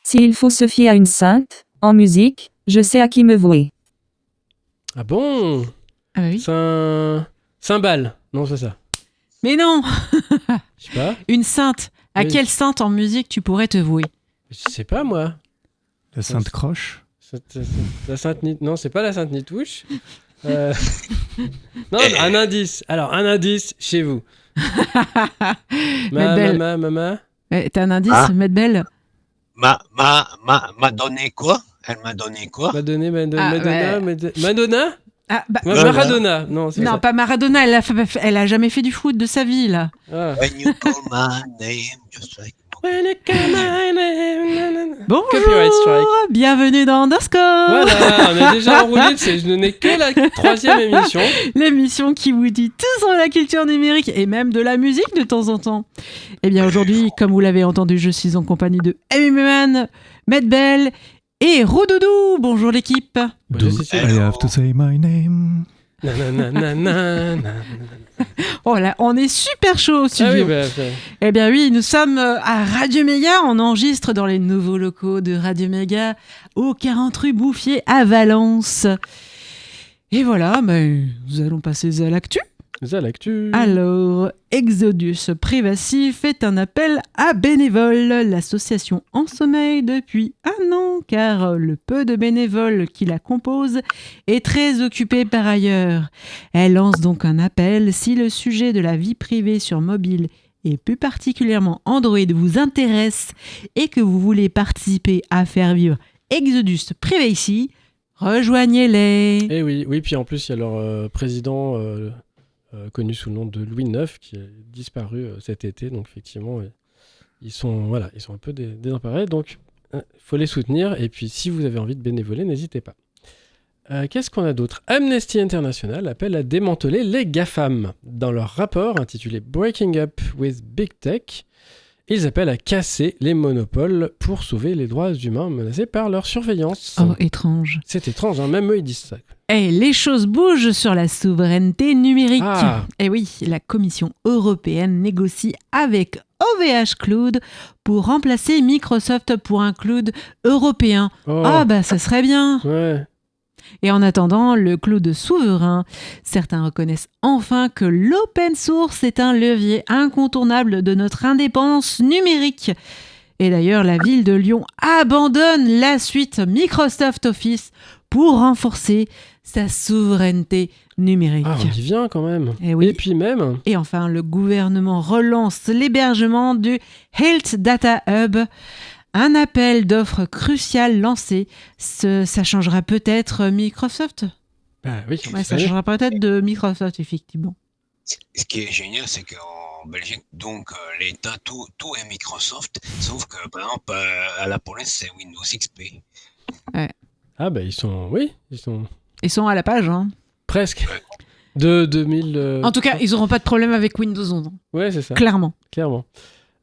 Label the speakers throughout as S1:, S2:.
S1: S'il faut se fier à une sainte, en musique, je sais à qui me vouer.
S2: Ah bon?
S3: Ah bah oui.
S2: Cymbale. Non, c'est ça.
S3: Mais non,
S2: Je sais pas.
S3: une sainte. À
S2: Oui.
S3: quelle sainte en musique tu pourrais te vouer?
S2: Je sais pas, moi.
S4: La Sainte Croche.
S2: La Sainte Non, c'est pas la Sainte Nitouche. Non, un indice. Alors, un indice chez vous.
S3: Belle.
S2: Mama.
S3: T'as un indice,
S5: Ah.
S3: Medbel?
S5: M'a donné quoi? Elle m'a donné quoi?
S2: Madonna.
S3: ouais.
S2: Madonna.
S3: Ah, bah,
S2: Maradona. Non, c'est
S3: non,
S2: ça.
S3: pas Maradona, elle a jamais fait du foot de sa vie, là.
S2: Ah.
S5: When you call my name, just like...
S3: Bonjour,
S2: Copyright strike.
S3: bienvenue dans Underscore,
S2: Voilà, on est déjà enroulé. Je n'ai que la 3e émission.
S3: l'émission qui vous dit tout sur la culture numérique et même de la musique de temps en temps. Eh bien aujourd'hui, comme vous l'avez entendu, je suis en compagnie de Amy Man, Medbel et Roudoudou. Bonjour l'équipe.
S4: Do I have to say my name?
S2: Nananana.
S3: Oh là, on est super chaud au
S2: Ah
S3: studio.
S2: oui,
S3: Eh bien oui, nous sommes à Radio Méga, on enregistre dans les nouveaux locaux de Radio Méga au 40 rue Bouffier à Valence. Et voilà, nous allons passer à l'actu.
S2: ça, l'actu.
S3: Alors, Exodus Privacy fait un appel à bénévoles. L'association en sommeil depuis un an, car le peu de bénévoles qui la composent est très occupé par ailleurs. Elle lance donc un appel si le sujet de la vie privée sur mobile et plus particulièrement Android vous intéresse et que vous voulez participer à faire vivre Exodus Privacy, rejoignez-les.
S2: Et oui, puis en plus, il y a leur président connu sous le nom de Louis IX qui a disparu cet été. Donc, effectivement, ils sont un peu désemparés. Donc, il faut les soutenir. Et puis, si vous avez envie de bénévoler, n'hésitez pas. Qu'est-ce qu'on a d'autre? Amnesty International appelle à démanteler les GAFAM. Dans leur rapport intitulé Breaking Up with Big Tech, ils appellent à casser les monopoles pour sauver les droits humains menacés par leur surveillance.
S3: Oh, étrange.
S2: C'est étrange, hein, même eux ils disent ça.
S3: Et les choses bougent sur la souveraineté numérique.
S2: Ah.
S3: Et oui, la Commission européenne négocie avec OVH Cloud pour remplacer Microsoft pour un cloud européen.
S2: Oh.
S3: Ah bah ça serait bien.
S2: Ouais.
S3: Et en attendant, le cloud souverain, certains reconnaissent enfin que l'open source est un levier incontournable de notre indépendance numérique. Et d'ailleurs, la ville de Lyon abandonne la suite Microsoft Office pour renforcer sa souveraineté numérique.
S2: Ah, on y vient quand même.
S3: Eh oui.
S2: Et puis même,
S3: Et enfin, le gouvernement relance l'hébergement du Health Data Hub. Un appel d'offres crucial lancé. Ça changera peut-être Microsoft.
S2: bah oui,
S3: Ouais, ça changera peut-être de Microsoft, effectivement.
S5: Ce qui est génial, c'est qu'en Belgique, donc, l'État, tout est Microsoft, sauf que, par exemple, à la police, c'est Windows XP.
S2: Ah bah ils sont
S3: Ils sont à la page. Hein.
S2: presque de 2000.
S3: En tout cas, ils n'auront pas de problème avec Windows 11.
S2: Ouais, c'est ça,
S3: Clairement.
S2: clairement.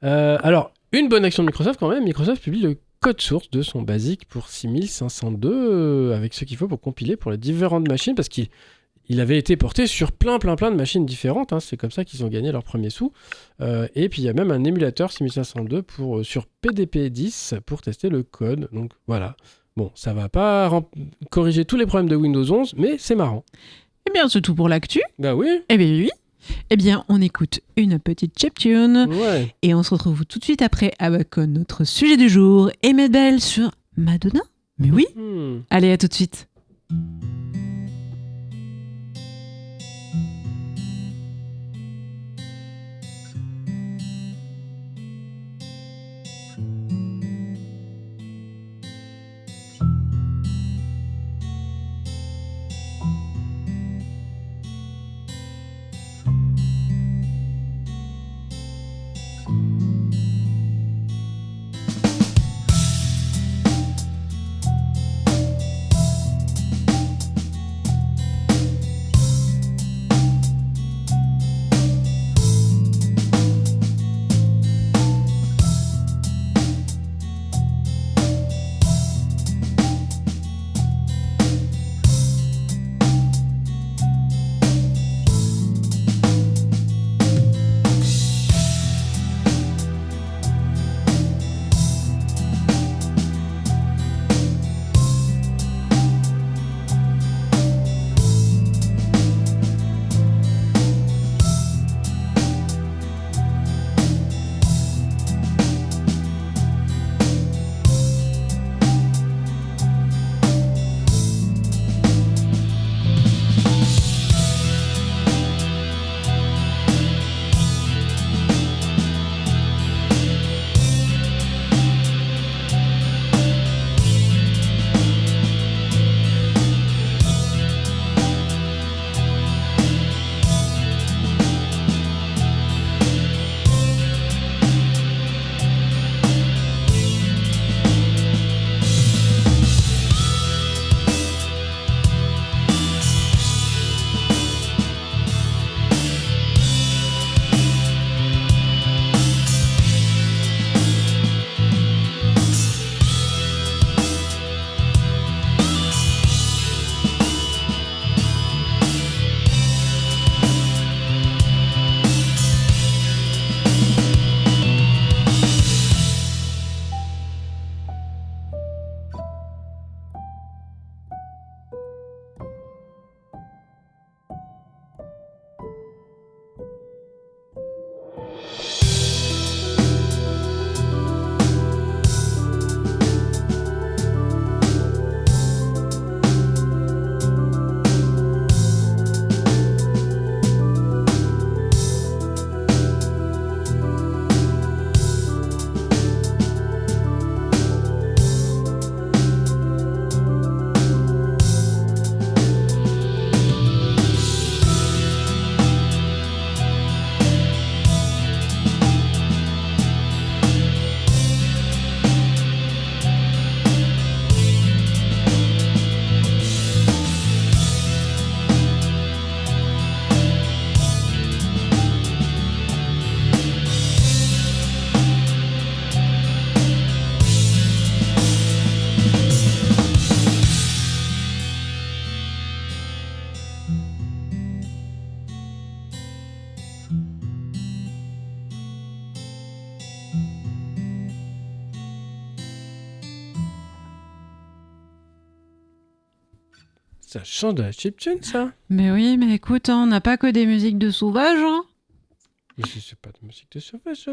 S2: Alors, une bonne action de Microsoft quand même. Microsoft publie le code source de son BASIC pour 6502 avec ce qu'il faut pour compiler pour les différentes machines parce qu'il avait été porté sur plein de machines différentes. Hein. C'est comme ça qu'ils ont gagné leur premier sou. Et puis il y a même un émulateur 6502 sur PDP-10 pour tester le code. Donc voilà. Bon, ça va pas corriger tous les problèmes de Windows 11, mais c'est marrant.
S3: Eh bien, c'est tout pour l'actu.
S2: Bah oui.
S3: Eh bien, oui. Eh bien, on écoute une petite chiptune
S2: Ouais.
S3: et on se retrouve tout de suite après avec notre sujet du jour, Emmett Bell sur Madonna. Mais oui. Allez, à tout de suite.
S2: Ça chante de la chiptune, ça.
S3: Mais oui, mais écoute, hein, on n'a pas que des musiques de sauvages, hein.
S2: Mais c'est pas de musique de sauvage, ça.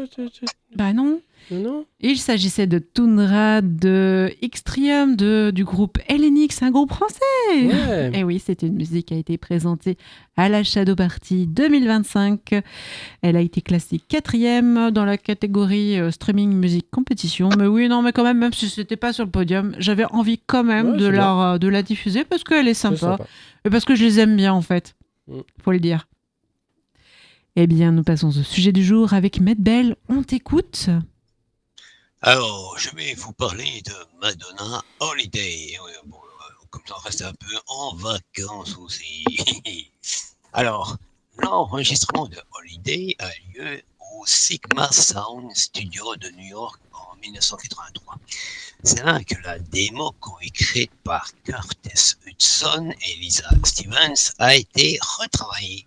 S3: Bah non.
S2: Non.
S3: Il s'agissait de Tundra, de Xtrium, du groupe Hellenix, un groupe français.
S2: Ouais.
S3: Et oui, c'était une musique qui a été présentée à la Shadow Party 2025. Elle a été classée 4e dans la catégorie Streaming Music Competition. Mais oui, non, mais quand même si c'était pas sur le podium, j'avais envie quand même
S2: Ouais,
S3: de la diffuser parce qu'elle est
S2: C'est
S3: sympa.
S2: sympa.
S3: Et parce que je les aime bien, en fait. Faut le dire. Eh bien, nous passons au sujet du jour avec Medbel. On t'écoute.
S5: Alors, je vais vous parler de Madonna Holiday. Ouais, bon, comme ça, on reste un peu en vacances aussi. Alors, l'enregistrement de Holiday a lieu au Sigma Sound Studio de New York en 1983. C'est là que la démo coécrite par Curtis Hudson et Lisa Stevens a été retravaillée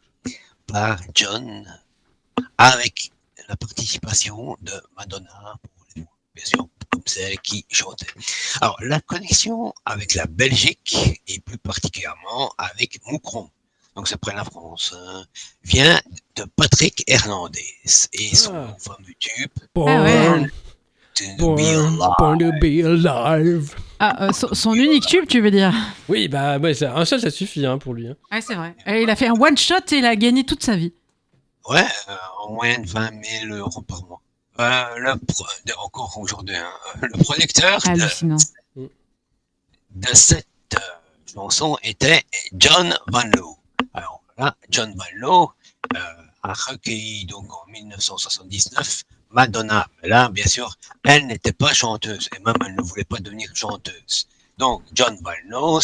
S5: par John avec la participation de Madonna pour les voix, bien sûr, comme celle qui chantait. Alors, la connexion avec la Belgique et plus particulièrement avec Moucron, donc c'est près de la France, vient de Patrick Hernandez et son fameux tube
S2: Born
S5: to
S2: be alive.
S3: Ah, son unique tube, tu veux dire?
S2: Oui, bah ouais, un seul, ça suffit pour lui.
S3: Ah, c'est vrai. Et il a fait un one-shot et il a gagné toute sa vie.
S5: Ouais, en moyenne 20 000 euros par mois. Encore aujourd'hui, le producteur
S3: hallucinant
S5: de cette chanson était John Van Loo. Alors là, John Van Loo a recueilli donc en 1979 Madonna. Mais là, bien sûr, elle n'était pas chanteuse et même elle ne voulait pas devenir chanteuse. Donc John Van Loo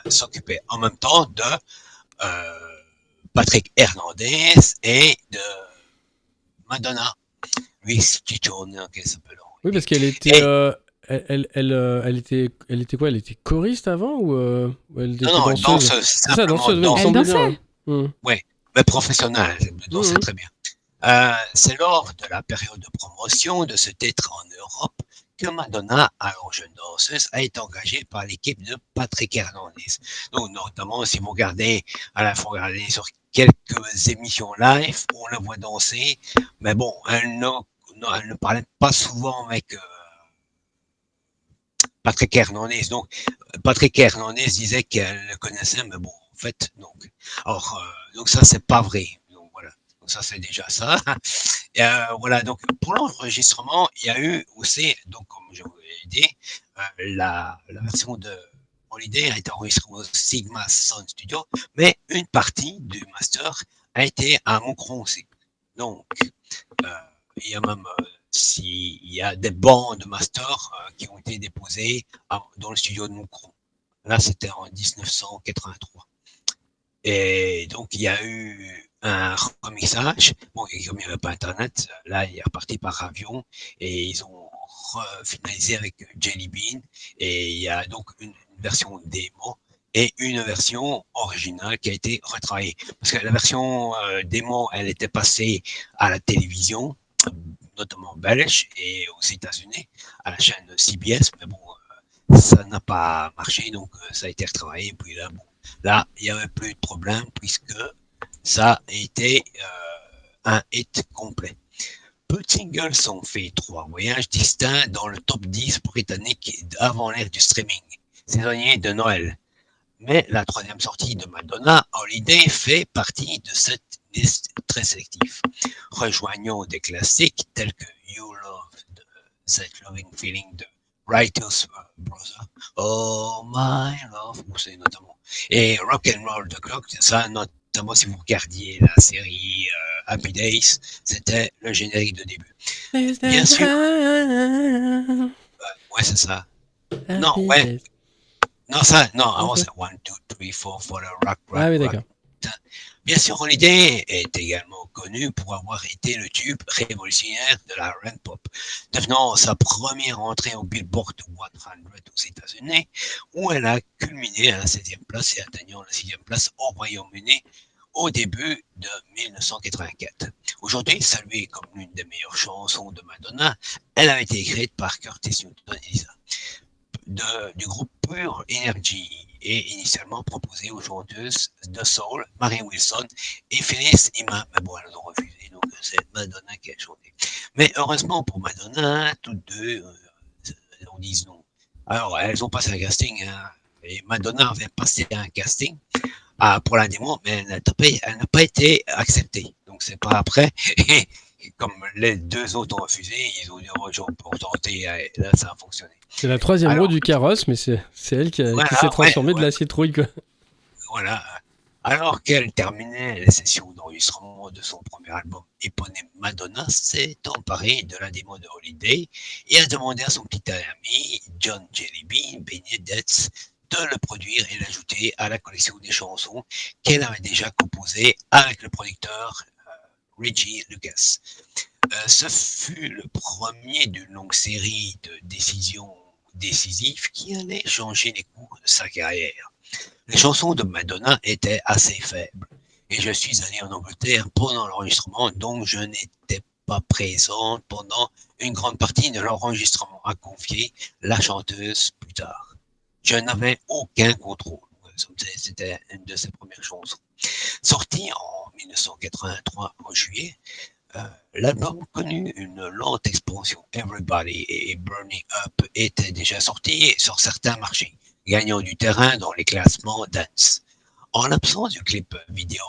S5: s'occupait en même temps de Patrick Hernandez et de Madonna. Oui, Ciccione, qu'elle s'appelle.
S2: Oui, parce qu'elle était, elle était quoi? Elle était choriste avant ou elle était danseuse? C'est ça, danseuse.
S3: Elle dansait.
S5: Oui, mais professionnelle, elle dansait très bien. C'est lors de la période de promotion de ce titre en Europe que Madonna, alors jeune danseuse, a été engagée par l'équipe de Patrick Hernandez. Donc, notamment, si vous regardez, faut regarder sur quelques émissions live où on la voit danser, mais bon, elle ne parlait pas souvent avec Patrick Hernandez. Donc, Patrick Hernandez disait qu'elle le connaissait, mais bon, en fait, donc. Alors, donc ça, c'est pas vrai. Donc, voilà. Donc, ça, c'est déjà ça. Voilà. Donc, pour l'enregistrement, il y a eu aussi, donc, comme je vous l'ai dit, la version de Holiday a été enregistrée au Sigma Sound Studio, mais une partie du master a été à Moucron aussi. Donc, il y a même il y a des bancs de master qui ont été déposés dans le studio de Moucron. Là, c'était en 1983. Et donc, il y a eu un remixage. Bon, comme il n'y avait pas Internet, là, il est reparti par avion et ils ont finalisé avec Jelly Bean. Et il y a donc une version démo et une version originale qui a été retravaillée. Parce que la version démo, elle était passée à la télévision, notamment belge et aux États-Unis, à la chaîne CBS, mais bon, ça n'a pas marché, donc ça a été retravaillé. Puis là, bon, là, il n'y avait plus de problème puisque ça a été un hit complet. Peu de singles sont faits 3 voyages distincts dans le top 10 britannique avant l'ère du streaming saisonnier de Noël. Mais la 3e sortie de Madonna, Holiday, fait partie de cette liste très sélective. Rejoignons des classiques tels que You Love, That Loving Feeling de Righteous Brother, Oh My Love, c'est notamment, et Rock and Roll the Clock, ça notamment si vous regardiez la série Happy Days, c'était le générique de début. Bien sûr. Ouais, c'est ça. Non, ouais. Non, ça, non, avant c'est 1, 2, 3, 4 for the rock.
S2: Ah oui, d'accord.
S5: Bien sûr, Holiday est également connu pour avoir été le tube révolutionnaire de la R&B pop, devenant sa première entrée au Billboard 100 aux États-Unis, où elle a culminé à la 7e place et atteignant la 6e place au Royaume-Uni au début de 1984. Aujourd'hui, saluée comme l'une des meilleures chansons de Madonna, elle a été écrite par Curtis Newton et Lisa du groupe Pure Energy et initialement proposé aux chanteuses de soul, Mary Wilson et Phyllis Imam. Mais bon, elles ont refusé, donc c'est Madonna qui a chanté. Mais heureusement pour Madonna, toutes deux, on dit non. Alors, elles ont passé un casting, hein, et Madonna avait passé un casting pour la démo, mais elle n'a pas été acceptée. Donc, c'est pas après. Comme les deux autres ont refusé, ils ont dit pour tenter, et là, ça a fonctionné.
S2: C'est la troisième roue du carrosse, mais c'est elle qui s'est transformée de la citrouille, quoi.
S5: Voilà. Alors qu'elle terminait les sessions d'enregistrement de son premier album éponyme, Madonna s'est emparée de la démo de Holiday et a demandé à son petit ami John Jellybean Benedetz de le produire et l'ajouter à la collection des chansons qu'elle avait déjà composées avec le producteur Reggie Lucas. Ce fut le premier d'une longue série de décisions décisives qui allait changer les cours de sa carrière. Les chansons de Madonna étaient assez faibles et je suis allé en Angleterre pendant l'enregistrement, donc je n'étais pas présente pendant une grande partie de l'enregistrement, a confié la chanteuse plus tard. Je n'avais aucun contrôle. C'était une de ses premières chansons. Sortie en 1983 en juillet, l'album connut une lente expansion. Everybody et Burning Up étaient déjà sortis sur certains marchés, gagnant du terrain dans les classements dance. En l'absence du clip vidéo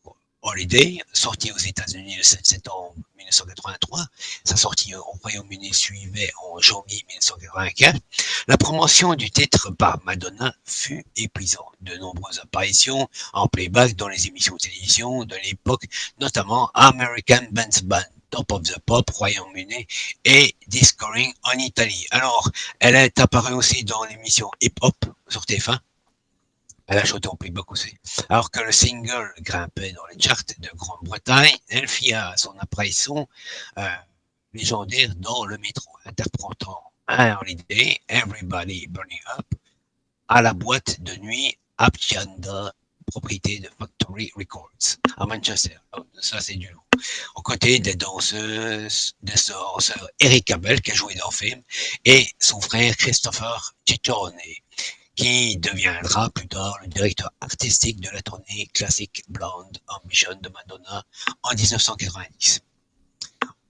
S5: pour Holiday, sorti aux États-Unis le 7 septembre 1983, sa sortie au Royaume-Uni suivait en janvier 1984, la promotion du titre par Madonna fut épuisante. De nombreuses apparitions en playback dans les émissions de télévision de l'époque, notamment American Band's Band, Top of the Pop, Royaume-Uni, et Discoring en Italie. Alors, elle est apparue aussi dans l'émission Hip Hop sur TF1. Elle a chanté en playback aussi. Alors que le single grimpait dans les charts de Grande-Bretagne, elle fit son apparition légendaire dans le métro, interprétant un Holiday, Everybody Burning Up, à la boîte de nuit Apchanda, propriété de Factory Records, à Manchester. Ça, c'est du lourd. Aux côtés des danseuses, de sa sœur Erika Bell, qui a joué dans le film, et son frère Christopher Ciccione, qui deviendra plus tard le directeur artistique de la tournée classique Blonde Ambition de Madonna en 1990.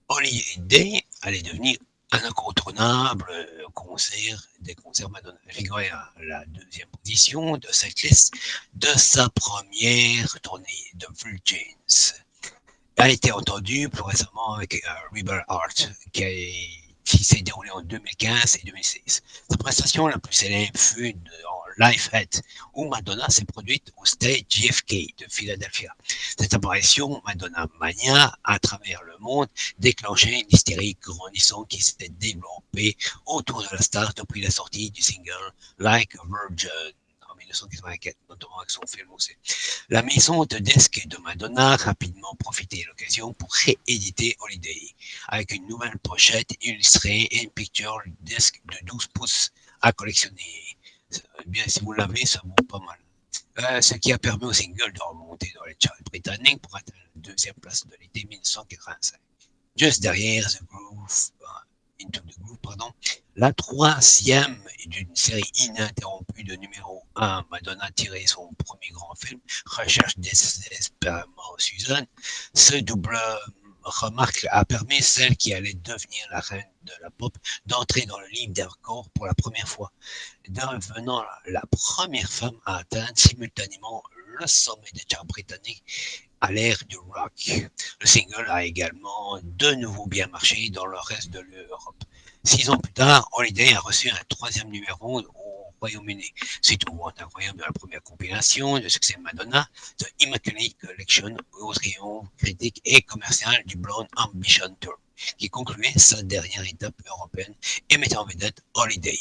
S5: Holiday allait devenir un incontournable des concerts Madonna. Elle figurait à la deuxième position de cette liste de sa première tournée de Virgins. Elle a été entendue plus récemment avec Rebel Heart, qui s'est déroulé en 2015 et 2016. Sa prestation la plus célèbre fut en Lifehead, où Madonna s'est produite au Stade JFK de Philadelphia. Cette apparition, Madonna Mania, à travers le monde, déclenchait une hystérie grandissante qui s'était développée autour de la star depuis la sortie du single Like a Virgin en 1984, notamment avec son film aussi. La maison de disques de Madonna a rapidement profité de l'occasion pour rééditer Holiday, avec une nouvelle pochette illustrée et une picture disque de 12 pouces à collectionner. Bien, si vous l'avez, ça vaut pas mal. Ce qui a permis au single de remonter dans les charts britanniques pour atteindre la deuxième place de l'été 1985. Juste derrière Into the Groove, la troisième d'une série ininterrompue de numéro 1, Madonna tiré son premier grand film, Recherche désespérément Susan. Ce double remarque a permis celle qui allait devenir la reine de la pop d'entrer dans le livre des records pour la première fois, devenant la première femme à atteindre simultanément le sommet des charts britanniques à l'ère du rock. Le single a également de nouveau bien marché dans le reste de l'Europe. 6 ans plus tard, Holiday a reçu un troisième numéro au Royaume-Uni, suite au vente incroyable de la première compilation de succès Madonna, The Immaculate Collection, au triomphe critique et commercial du Blonde Ambition Tour, qui concluait sa dernière étape européenne et mettait en vedette Holiday,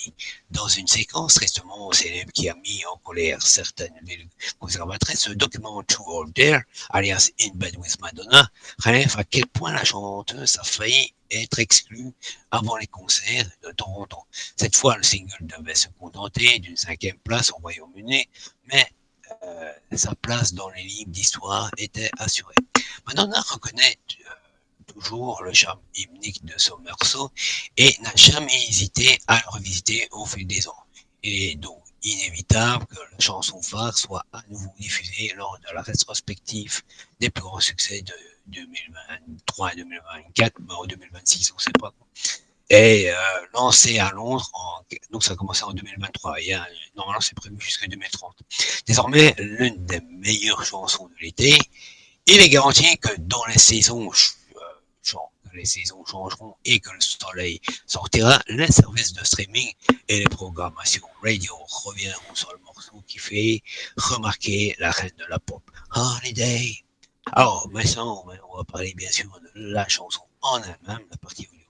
S5: dans une séquence tristement célèbre qui a mis en colère certaines villes conservatrices. Ce document True or Dare, alias In Bed with Madonna, relève à quel point la chanteuse a failli être exclue avant les concerts de Toronto. Cette fois, le single devait se contenter d'une 5e place au Royaume-Uni, mais sa place dans les livres d'histoire était assurée. Madonna reconnaît toujours le charme hymnique de ce morceau et n'a jamais hésité à le revisiter au fil des ans. Et donc inévitable que la chanson phare soit à nouveau diffusée lors de la rétrospective des plus grands succès de 2023 et 2024, mais en 2026, on ne sait pas. Et lancée à Londres, donc ça a commencé en 2023, normalement c'est prévu jusqu'à 2030. Désormais, l'une des meilleures chansons de l'été, il est garanti que dans les saisons changeront et que le soleil sortira, les services de streaming et les programmations radio reviendront sur le morceau qui fait remarquer la reine de la pop, Holiday. Alors, maintenant, on va parler bien sûr de la chanson en elle-même, la partie audio.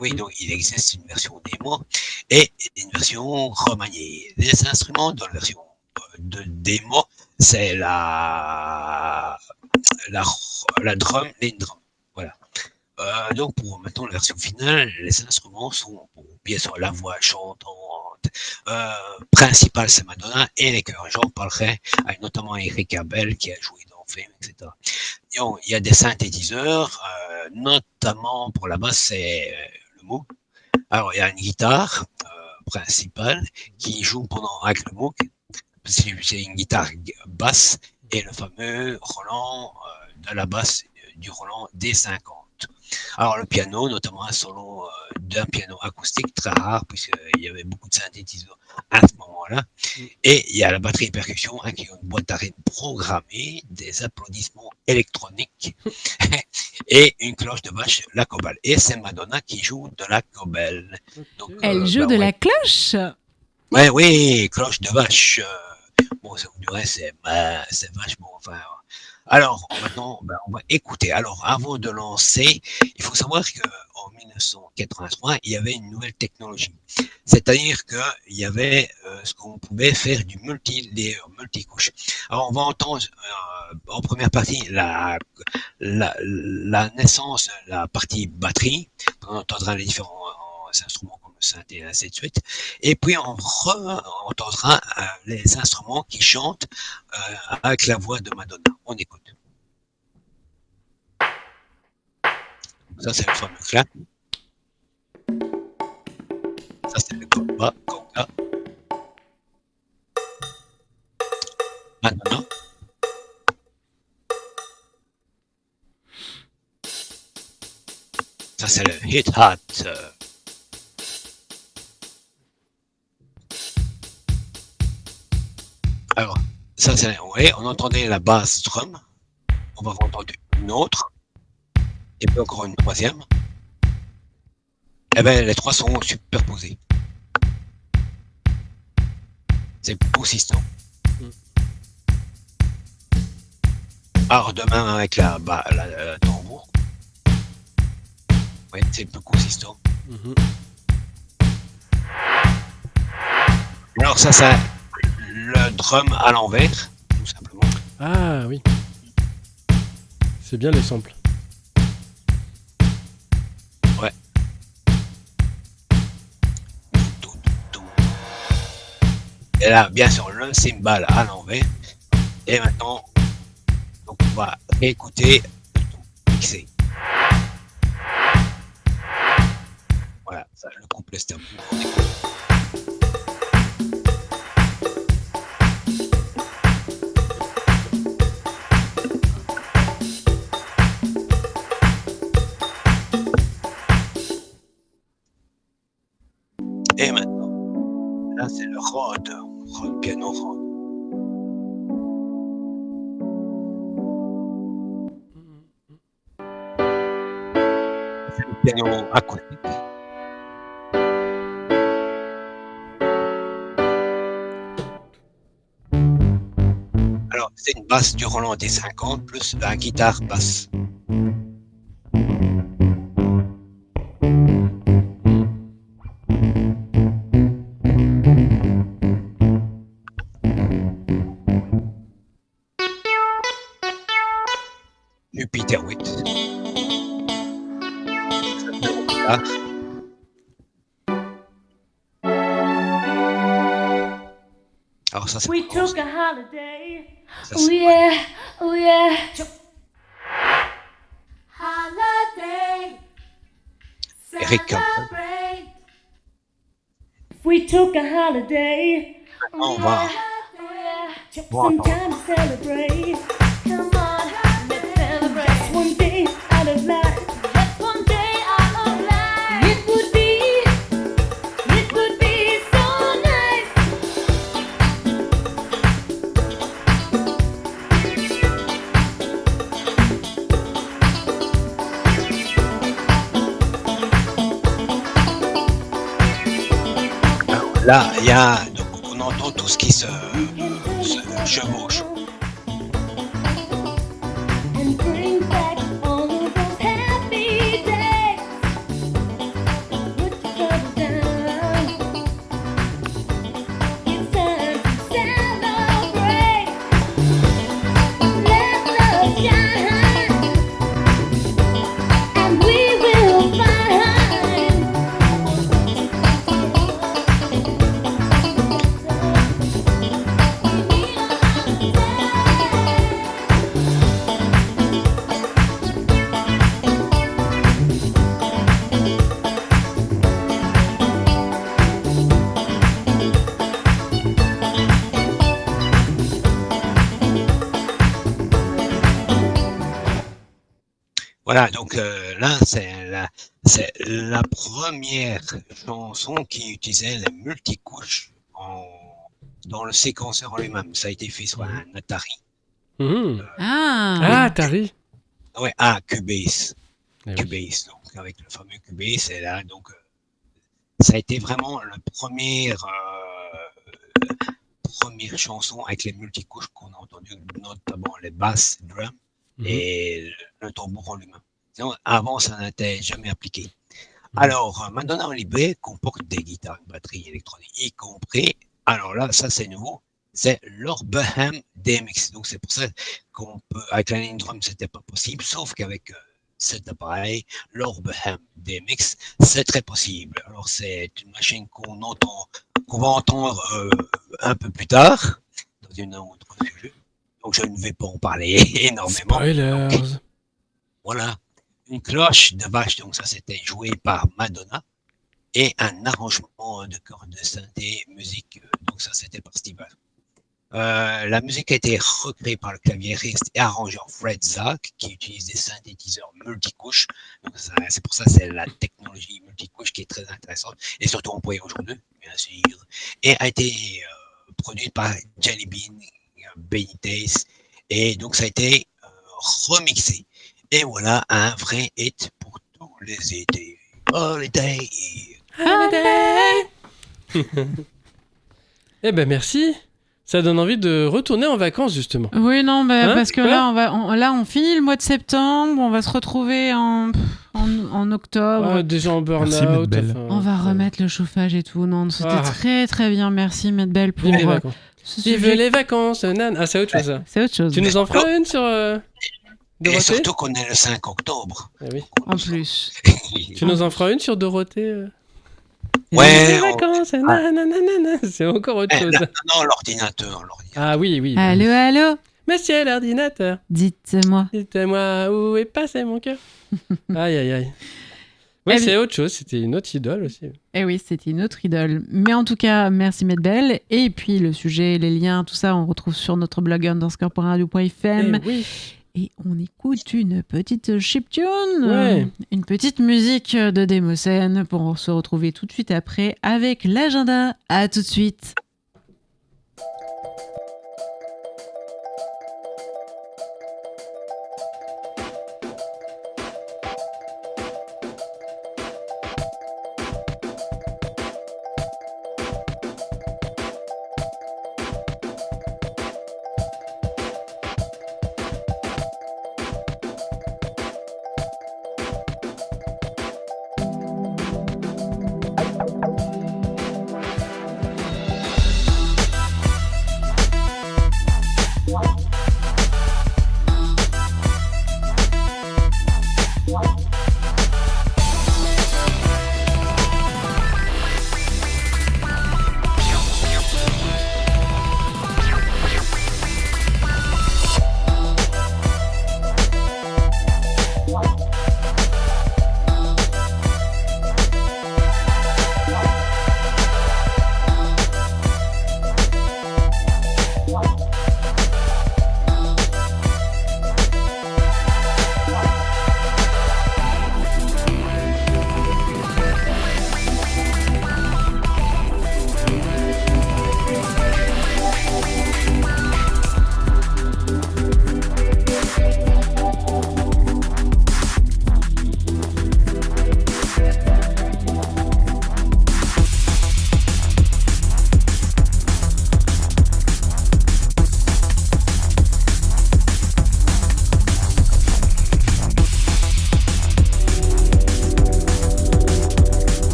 S3: Oui.
S5: Donc il existe une version démo et une version remaniée. Les instruments dans la version de démo, c'est la drum, les drums. Voilà. Donc pour maintenant la version finale, les instruments sont bien sûr la voix chantante principale, c'est Madonna, et les chœurs. J'en parlerai avec notamment Eric Abel qui a joué dans Fame, etc. Il y a des synthétiseurs, notamment pour la basse, c'est le Moog. Alors il y a une guitare principale qui joue avec le Moog. C'est une guitare basse et le fameux Roland de la basse du Roland D50. Alors le piano, notamment un solo d'un piano acoustique très rare puisqu'il y avait beaucoup de synthétiseurs à ce moment-là. Et il y a la batterie et percussion qui ont une boîte d'arrêt programmée, des applaudissements électroniques et une cloche de vache, la cobale. Et c'est Madonna qui joue de la cobelle. Donc,
S3: Elle joue de la cloche.
S5: Oui, cloche de vache. Bon, ça vous dirait, c'est vachement. Enfin, alors, maintenant, on va écouter. Alors, avant de lancer, il faut savoir qu'en 1983, il y avait une nouvelle technologie. C'est-à-dire qu'il y avait ce qu'on pouvait faire du multi-layer, multi-couche. Alors, on va entendre en première partie la naissance de la partie batterie. On entendra les différents instruments comme le synthé et ainsi de suite. Et puis on entendra les instruments qui chantent avec la voix de Madonna. On écoute. Ça c'est le fameux clap. Ça c'est le conga. Madonna. Ça c'est le hit hat. Alors, ça c'est, ouais, on entendait la basse drum, on va entendre une autre, et puis encore une troisième. Et bien, les trois sont superposés. C'est consistant. Alors, demain, avec la tambour, ouais, c'est peu consistant. Alors, ça, c'est le drum à l'envers, tout simplement.
S2: Ah oui. C'est bien les samples.
S5: Ouais. Et là, bien sûr, le cymbale à l'envers. Et maintenant, donc on va écouter mixer. Voilà, ça, le couplet c'est un peu. Et maintenant, là c'est le Rode piano Rode. C'est le piano acoustique. Alors c'est une basse du Roland D50 plus la guitare basse. Peter Witt. Alors ça c'est
S6: We took a holiday.
S5: Ça,
S6: Oh yeah, oh yeah. Holiday.
S5: Eric Campbell.
S6: Celebrate. We took a holiday.
S5: On va.
S6: Took
S5: Wow.
S6: some time to celebrate. Come on, let's celebrate. Just one day out of life. Just one day out of life. It would be so nice.
S5: Là, il y a, donc, on entend tout ce qui se chevauche.
S6: And bring back all of those happy days. Put the trouble down. It's time to celebrate. Let love shine, and we will find.
S5: Voilà, donc là, c'est la première chanson qui utilisait les multicouches dans le séquenceur en lui-même. Ça a été fait sur un Atari.
S3: Ah,
S2: Atari.
S5: Ouais, Cubase.
S2: Eh oui.
S5: Cubase, donc avec le fameux Cubase, et là, donc, ça a été vraiment la première chanson avec les multicouches qu'on a entendues, notamment les basses, drums et le tambour en lui-même. Sinon, avant, ça n'était jamais appliqué. Alors, Madonna en Libre comporte des guitares, une batterie électronique, y compris, alors là, ça c'est nouveau, c'est l'Orbeham DMX. Donc c'est pour ça qu'on peut, avec la ligne drum, c'était pas possible, sauf qu'avec cet appareil, l'Orbeham DMX, c'est très possible. Alors c'est une machine qu'on va entendre un peu plus tard, dans une autre sujet. Donc je ne vais pas en parler énormément.
S2: Spoilers.
S5: Donc, voilà, une cloche de vache, donc ça c'était joué par Madonna, et un arrangement de cordes de synthé, musique, donc ça c'était par Steve Vai. La musique a été recréée par le claviériste et arrangeur Fred Zak, qui utilise des synthétiseurs multicouches. Donc c'est pour ça que c'est la technologie multicouche qui est très intéressante, et surtout employée aujourd'hui, bien sûr, et a été produite par Jelly Bean Benitez, et donc ça a été remixé. Et voilà un vrai hit pour tous les étés. Holiday.
S2: Eh ben merci. Ça donne envie de retourner en vacances justement.
S3: oui, non,
S2: Hein
S3: parce que
S2: Quoi
S3: là, on finit le mois de septembre, on va se retrouver en octobre.
S2: Déjà en
S4: Merci,
S2: burn-out.
S4: Medbel.
S3: On va remettre le chauffage et tout. Non, c'était
S2: Ah.
S3: très très bien. Merci Medbel pour
S2: Vive les vacances.
S3: ce
S2: Vive
S3: sujet.
S2: les vacances, nan. Ah, c'est autre chose ça.
S3: C'est autre chose.
S2: Tu nous en feras une sur
S5: Et
S2: Dorothée.
S5: surtout qu'on est le 5 octobre.
S2: Ah oui.
S3: En plus.
S2: Tu nous en feras une sur Dorothée.
S5: Ouais,
S2: Vive les
S5: on-
S2: vacances, nanana. C'est encore autre chose.
S5: Non, l'ordinateur.
S2: Ah oui, oui.
S3: Allô, allô.
S2: Monsieur l'ordinateur,
S3: Dites-moi.
S2: dites-moi où est passé mon cœur. Aïe, aïe, aïe. Oui,
S3: Eh
S2: c'est autre chose. C'était une autre idole aussi.
S3: Eh oui, c'était une autre idole. Mais en tout cas, merci Medbel. Et puis le sujet, les liens, tout ça, on retrouve sur notre blog underscore.radio.fm.
S2: Eh oui.
S3: Et on écoute une petite chiptune,
S2: Ouais.
S3: une petite musique de Démocène pour se retrouver tout de suite après avec l'agenda. À tout de suite.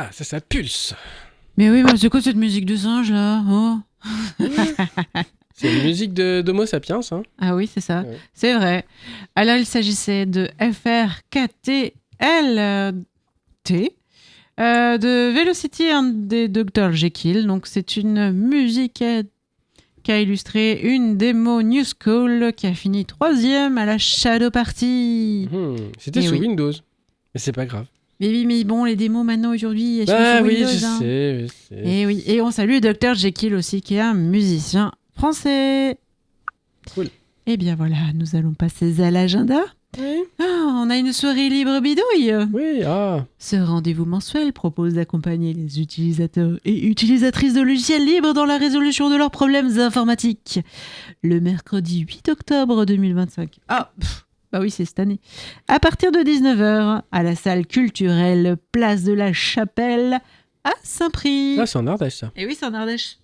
S2: Ah, ça pulse.
S3: Mais oui, mais c'est quoi cette musique de singe là? Oh.
S2: C'est une musique d'Homo sapiens, hein.
S3: Ah oui, c'est ça.
S2: Ouais.
S3: C'est vrai. Alors, il s'agissait de FRKTLT, de Velocity and des Dr. Jekyll. Donc, c'est une musique qui a illustré une démo New School qui a fini 3e à la Shadow Party.
S2: C'était
S3: Eh
S2: sous
S3: oui.
S2: Windows. Mais c'est pas grave.
S3: Mais oui, mais bon, les démos maintenant aujourd'hui, elles sont
S2: Bah
S3: sur
S2: oui,
S3: Windows.
S2: je
S3: hein.
S2: sais.
S3: Et oui, et on salue Dr. Jekyll aussi, qui est un musicien français.
S2: Cool.
S3: Et bien voilà, nous allons passer à l'agenda.
S2: Oui.
S3: Ah, on a une soirée libre bidouille.
S2: Oui, ah.
S3: Ce rendez-vous mensuel propose d'accompagner les utilisateurs et utilisatrices de logiciels libres dans la résolution de leurs problèmes informatiques. Le mercredi 8 octobre 2025. Ah, bah oui, c'est cette année. À partir de 19h, à la salle culturelle Place de la Chapelle à Saint-Prix.
S2: Ah, c'est en Ardèche, ça.
S3: Et oui, c'est en Ardèche.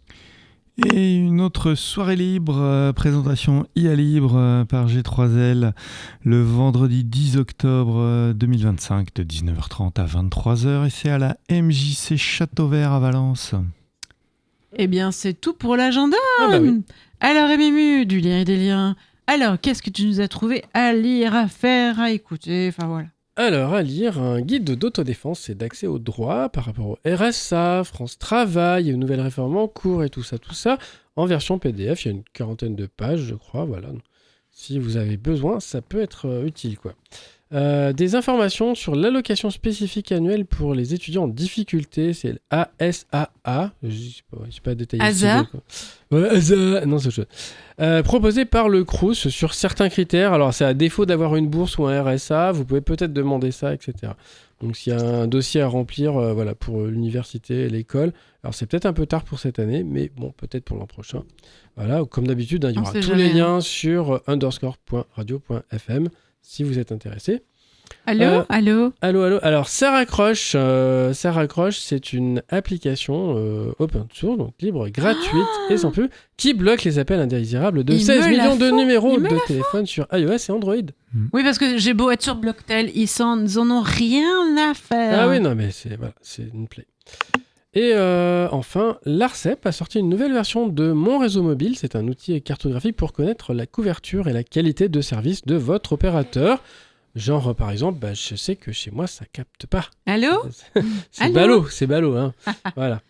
S4: Et une autre soirée libre, présentation IA Libre par G3L, le vendredi 10 octobre 2025 de 19h30 à 23h. Et c'est à la MJC Château Vert à Valence.
S3: Eh bien, c'est tout pour l'agenda.
S2: Ah bah oui.
S3: Alors, MMU, du lien et des liens. Alors, qu'est-ce que tu nous as trouvé à lire, à faire, à écouter? Enfin, voilà.
S2: Alors, à lire, un guide d'autodéfense et d'accès aux droits par rapport au RSA, France Travail, une nouvelle réforme en cours et tout ça, en version PDF. Il y a une 40aine de pages, je crois, voilà. Si vous avez besoin, ça peut être utile, quoi. Des informations sur l'allocation spécifique annuelle pour les étudiants en difficulté, c'est l'ASAA, je sais pas détaillé.
S3: ASA?
S2: Ouais, ASA, non, c'est autre chose. Proposé par le Crous sur certains critères. Alors, c'est à défaut d'avoir une bourse ou un RSA, vous pouvez peut-être demander ça, etc. Donc, s'il y a un dossier à remplir voilà, pour l'université et l'école, alors c'est peut-être un peu tard pour cette année, mais bon, peut-être pour l'an prochain. Voilà, comme d'habitude, il y
S3: On
S2: aura
S3: sait
S2: tous
S3: jamais,
S2: les liens sur _radio.fm si vous êtes intéressé.
S3: Allô? Allô?
S2: Allô. Alors, Sarah Crush, c'est une application open source, donc libre, gratuite et sans pub, qui bloque les appels indésirables de
S3: Il
S2: 16
S3: me la
S2: millions de
S3: faut,
S2: numéros
S3: il me
S2: de
S3: la
S2: téléphone sur iOS et Android.
S3: Oui, parce que j'ai beau être sur Blocktel, ils en ont rien à faire.
S2: Ah oui, non, mais c'est une plaie. Et enfin, l'ARCEP a sorti une nouvelle version de Mon Réseau Mobile. C'est un outil cartographique pour connaître la couverture et la qualité de service de votre opérateur. Genre, par exemple, je sais que chez moi, ça capte pas.
S3: Allô?
S2: C'est ballot, hein. Voilà.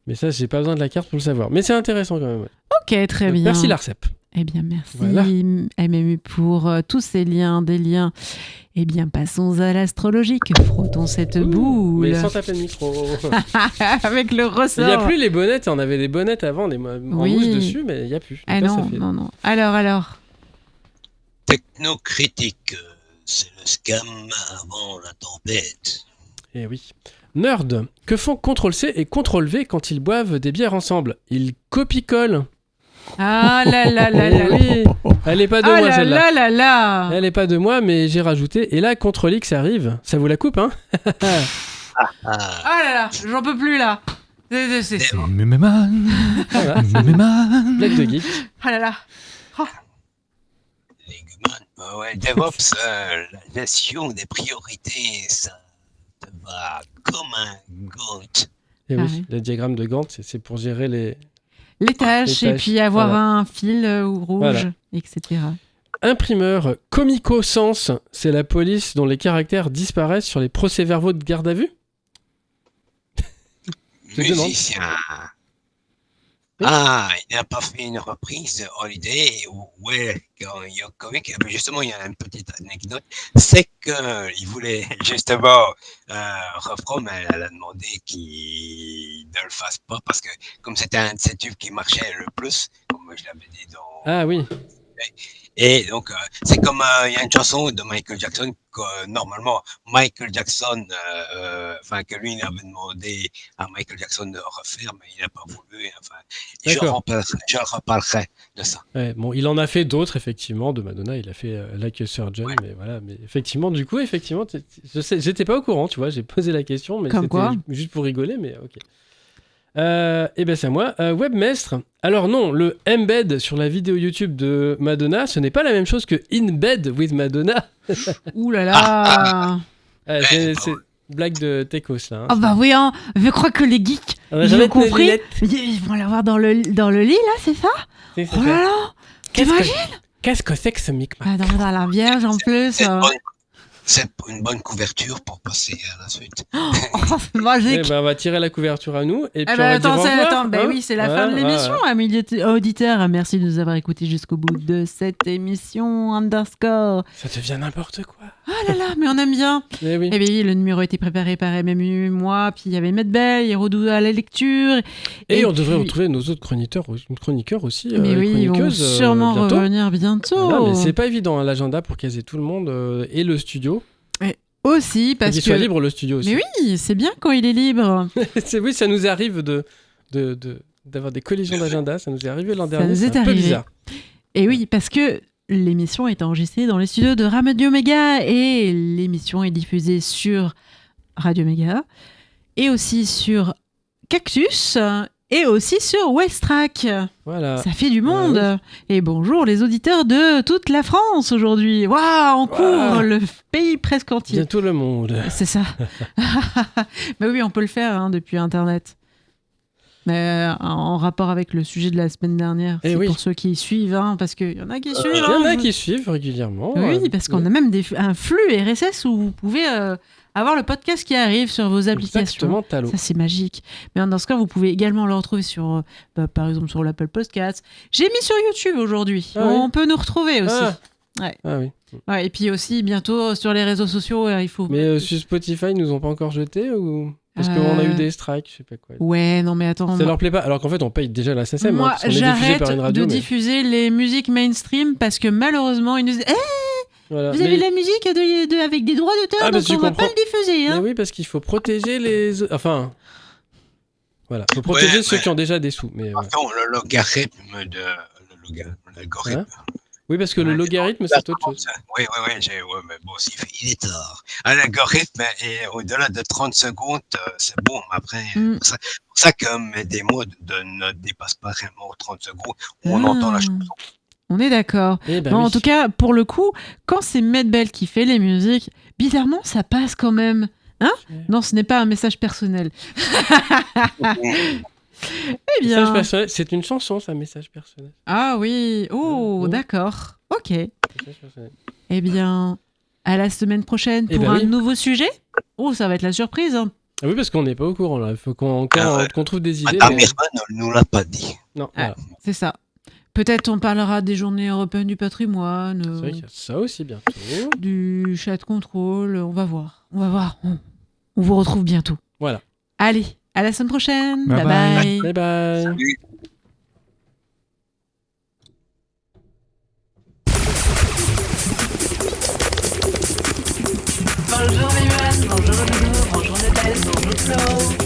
S2: Mais ça, j'ai pas besoin de la carte pour le savoir. Mais c'est intéressant quand même. Ouais.
S3: Ok, très
S2: Donc,
S3: bien.
S2: merci l'ARCEP.
S3: Eh bien, merci
S2: Voilà.
S3: MMU pour tous ces liens, des liens. Eh bien, passons à l'astrologique. Frottons cette boule.
S2: Mais sans taper le micro.
S3: Avec le
S2: Il
S3: ressort.
S2: n'y a plus les bonnettes. On avait des bonnettes avant, en
S3: Oui.
S2: mousse dessus, mais il n'y a plus.
S3: Ah
S2: Donc là,
S3: non,
S2: ça fait-
S3: non. Alors.
S5: Technocritique, c'est le scam avant la tempête.
S2: Eh oui. Nerd, que font CTRL-C et CTRL-V quand ils boivent des bières ensemble? Ils copie-collent.
S3: Ah là là là
S2: Eh
S3: là là.
S2: oui. Elle est pas de
S3: Ah
S2: moi,
S3: là
S2: celle-là.
S3: là là là.
S2: Elle est pas de moi, mais j'ai rajouté. Et là, CTRL-X arrive. Ça vous la coupe, hein?
S5: Ah,
S3: Ah là là, j'en peux plus là. C'est-
S4: Méméman,
S2: Voilà.
S4: Méméman.
S2: Blague de geek.
S3: Ah là là.
S5: les gumans. Ouais, DevOps, la gestion des priorités, ça te va comme un gant.
S2: Et
S3: Ah
S2: oui,
S3: oui.
S2: le diagramme de Gantt, c'est pour gérer les...
S3: Les tâches,
S2: Les
S3: et
S2: tâches,
S3: puis avoir
S2: voilà.
S3: un fil rouge,
S2: Voilà.
S3: etc.
S2: Imprimeur Comico Sens, c'est la police dont les caractères disparaissent sur les procès-verbaux de garde à vue? Je demande.
S5: Musicien. Ah, il n'a pas fait une reprise de Holiday ouais, quand il y a comique. Justement, il y a une petite anecdote. C'est qu'il voulait justement reprendre, mais elle a demandé qu'il ne le fasse pas parce que comme c'était un de ses tubes qui marchait le plus, comme je l'avais dit dans...
S2: Ah oui.
S5: Et donc, c'est comme il y a une chanson de Michael Jackson que normalement Michael Jackson, que lui il avait demandé à Michael Jackson de refaire, mais il n'a pas voulu. Enfin, je reparlerai de ça.
S2: Ouais, bon, il en a fait d'autres, effectivement, de Madonna. Il a fait Like a Surgeon,
S5: Ouais.
S2: mais voilà. Mais effectivement, je sais, j'étais pas au courant, tu vois. J'ai posé la question, mais
S3: Comme
S2: c'était
S3: quoi
S2: juste pour rigoler, mais ok. Eh ben c'est à moi. Webmestre. Alors non, le embed sur la vidéo YouTube de Madonna, ce n'est pas la même chose que in bed with Madonna.
S3: Ouh là là.
S2: C'est blague de Tekos là.
S3: Ah bah oui, hein. Je crois que les geeks,
S2: On a
S3: ils
S2: jamais
S3: ont
S2: tenu les
S3: compris.
S2: lunettes.
S3: Ils vont l'avoir dans le lit, là, c'est ça?
S2: C'est
S3: Oh
S2: ça.
S3: là là. T'imagines?
S2: Qu'est-ce que c'est que ce micmac?
S3: Ah, dans la Vierge, en plus.
S5: C'est une bonne couverture pour passer à la suite.
S3: Oh, c'est
S2: Eh
S3: magique.
S2: ben, on va tirer la couverture à nous et puis
S3: Ah
S2: on
S3: bah
S2: va dire au revoir,
S3: attends, bah
S2: hein.
S3: oui, c'est la
S2: Voilà,
S3: fin de l'émission,
S2: voilà.
S3: amis auditeurs. Merci de nous avoir écoutés jusqu'au bout de cette émission underscore.
S2: Ça devient n'importe quoi.
S3: Ah là là, mais on aime bien.
S2: Eh oui.
S3: Eh bien oui, le numéro a été préparé par MMU, moi, puis il y avait Medbel, il y a Rodou à la lecture.
S2: Et on
S3: puis-
S2: devrait retrouver nos autres chroniqueurs aussi.
S3: Mais oui, ils vont
S2: chroniqueuses,
S3: sûrement
S2: bientôt.
S3: revenir bientôt.
S2: Voilà, mais c'est pas évident hein, l'agenda pour caser tout le monde et le studio.
S3: Aussi,
S2: Faut
S3: parce
S2: qu'il
S3: que...
S2: soit libre le studio aussi.
S3: Mais oui, c'est bien quand il est libre.
S2: Oui, ça nous arrive d'avoir des collisions d'agenda. Ça nous est arrivé l'an
S3: Ça
S2: dernier.
S3: nous
S2: C'est
S3: est
S2: un peu
S3: arrivé.
S2: bizarre.
S3: Et oui, parce que l'émission est enregistrée dans les studios de Radio Méga et l'émission est diffusée sur Radio Méga et aussi sur Cactus et aussi sur Westrack.
S2: Voilà.
S3: Ça fait du monde. Et bonjour les auditeurs de toute la France aujourd'hui. Waouh, on couvre le pays presque entier.
S2: Bientôt le monde.
S3: C'est ça. Mais oui, on peut le faire hein, depuis Internet. Mais en rapport avec le sujet de la semaine dernière,
S2: Eh
S3: c'est
S2: oui.
S3: pour ceux qui suivent, hein, parce qu'il y en a qui suivent.
S2: Il y
S3: hein,
S2: en a
S3: je-
S2: qui suivent régulièrement.
S3: Oui, parce qu'on a même un flux RSS où vous pouvez avoir le podcast qui arrive sur vos applications.
S2: Exactement, Talo.
S3: Ça, c'est magique. Mais dans ce cas, vous pouvez également le retrouver sur, par exemple, sur l'Apple Podcast. J'ai mis sur YouTube aujourd'hui.
S2: Ah oui.
S3: On peut nous retrouver aussi.
S2: Ah oui.
S3: Ouais, et puis aussi, bientôt, sur les réseaux sociaux, il faut...
S2: Mais sur Spotify, ils nous ont pas encore jeté ou parce qu'on a eu des strikes, je sais pas quoi.
S3: Ouais, non, mais attends...
S2: Ça leur plaît pas. Alors qu'en fait, on paye déjà la SACEM.
S3: Moi,
S2: parce qu'on est diffusé
S3: j'arrête
S2: par une radio.
S3: de
S2: mais
S3: diffuser les musiques mainstream parce que malheureusement, ils nous disent
S2: voilà.
S3: vous avez
S2: Mais-
S3: de la musique avec des droits d'auteur,
S2: Ah,
S3: donc
S2: parce que
S3: on
S2: tu
S3: va pas
S2: comprends.
S3: le diffuser.
S2: Mais
S3: Hein.
S2: oui, parce qu'il faut protéger les. Enfin. Voilà. Faut protéger ceux qui ont déjà des sous. Mais, voilà.
S5: Attention, le logarithme de. L'algorithme.
S2: Oui, parce que le logarithme, c'est autre chose.
S5: Oui, mais bon, il est tard. Un algorithme est au-delà de 30 secondes, c'est bon. Après,
S3: Mm.
S5: c'est pour ça que des mots ne dépassent pas vraiment 30 secondes. On entend la chanson.
S3: On est d'accord.
S2: Eh ben
S3: Bon,
S2: oui.
S3: en tout cas, pour le coup, quand c'est Medbel qui fait les musiques, bizarrement, ça passe quand même. Hein Non, ce n'est pas un message personnel. Eh
S2: Message
S3: bien.
S2: personnel, c'est une chanson, ça, message personnel.
S3: Ah oui. Oh,
S2: Ouais.
S3: d'accord. Ok.
S2: Message personnel.
S3: Eh bien, à la semaine prochaine
S2: Eh
S3: pour
S2: ben
S3: un
S2: oui.
S3: nouveau sujet. Oh, ça va être la surprise. Hein.
S2: Ah oui, parce qu'on n'est pas au courant là. Il faut qu'on trouve des idées.
S5: Madame
S2: mais-
S5: Irma ne nous l'a pas dit.
S2: Non,
S3: Ah.
S2: voilà.
S3: C'est ça. Peut-être on parlera des journées européennes du patrimoine,
S2: C'est vrai qu'il y a ça aussi bientôt.
S3: du chat contrôle. On va voir. On vous retrouve bientôt.
S2: Voilà.
S3: Allez, à la semaine prochaine.
S4: Bye
S3: Bye bye.
S2: Bye bye.
S5: Salut.
S7: Bonjour Viviane, bonjour Doudou, bonjour Nadal, bonjour Flo.